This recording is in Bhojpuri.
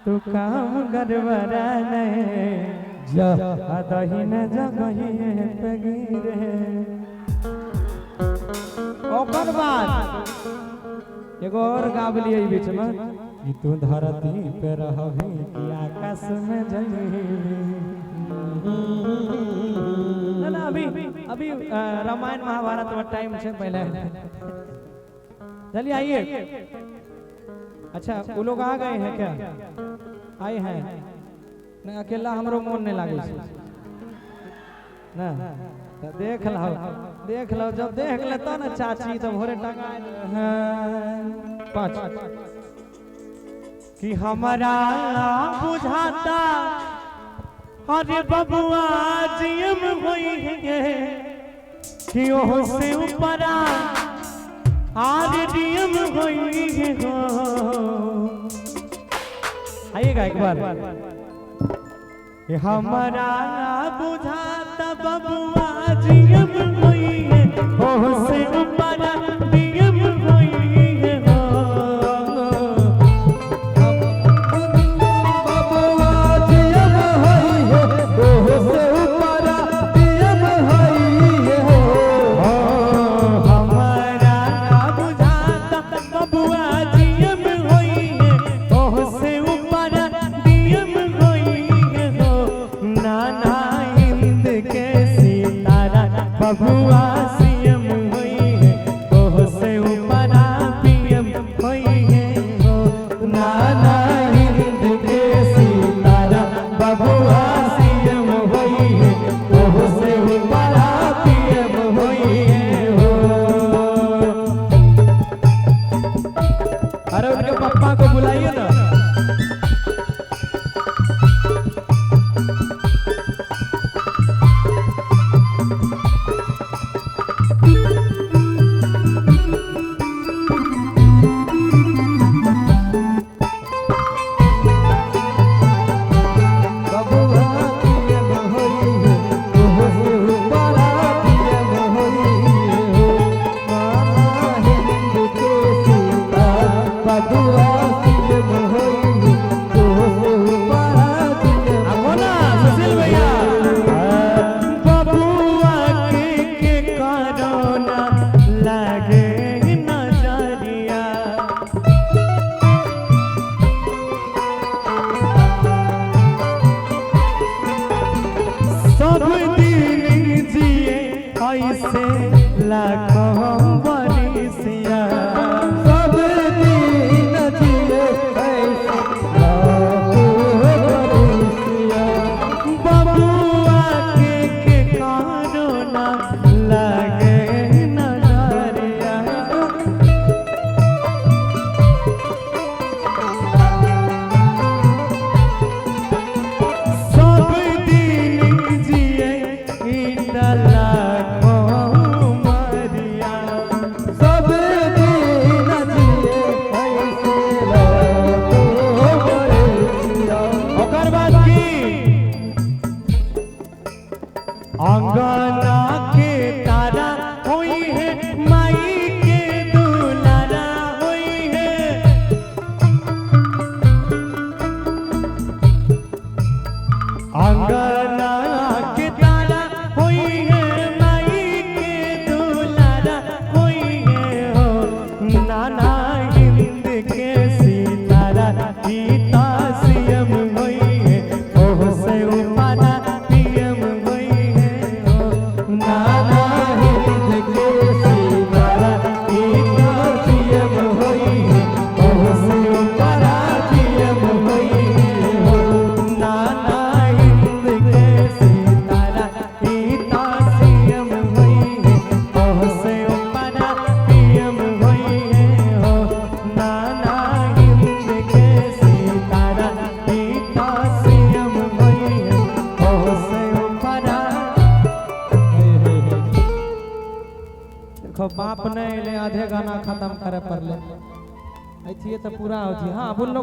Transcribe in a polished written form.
तू काम गड़बड़ा नहीं जा दही न जगही पे गिरे। ओकर बाद एगो और गाब लिए बीच में कि तू धरती पे रहबी कि आकाश में जइबी। ना अभी अभी रामायण महाभारत में टाइम से पहले चलिए आइए। अच्छा वो लोग आ गए हैं क्या? आए हैं ना? अकेला हमरो मन नहीं लागे ना। तो देख लो जब देख लेता ना चाची तो भोरे टंगा पाँच कि हमारा बुझाता अरे बबुआ जियम होई है कि ओह से ऊपरा आरडीएम होई हो। आइएगा एक बार। हमारा बुझाता बबुआ जियम होई है ओह से ऊपर डीएम होई है हो। बबुआ जियम होई है ओह से ऊपर डीएम होई है हो। हमारा बुझाता बबुआ जियम होई है ओह से ऊपर डीएम होई है हो। नाना हिंद के सितारा बबुआ सीएम होई है ओह से ऊपर पीएम होई है हो। नाना हिंद के सितारा बबुआ सीएम होई है ओह से ऊपर पीएम होई है हो। अरे उनके पापा को बुलाइए ना। लाखों बरिसिया सब दिन जिए ऐसे लाखों बरिसिया। बबुआ के कारोना लागे नजरिया। सब दिन जिए इतना लाखों अंगना के तारा होई है माई के दुलारा होई है। अंगना के तारा होई है माई के दुलारा होई है हो। नाना हिंद के सितारा गीता सीएम होई है ओह से ऊपर पीएम होई है हो। नाना हिंद के सितारा गीता सीएम होई है ओह से ऊपर पीएम होई है हो। नाना हिंद के सितारा गीता सीएम होई है ओह से ऊपर पीएम होई है हो। नाना हिंद के सितारा गीता सीएम होई है ओह से ऊपर। देखो बाप नहीं ले आधे गाना खत्म करे पड़ले। ऐथिए तो पूरा होती। हाँ बोल लो।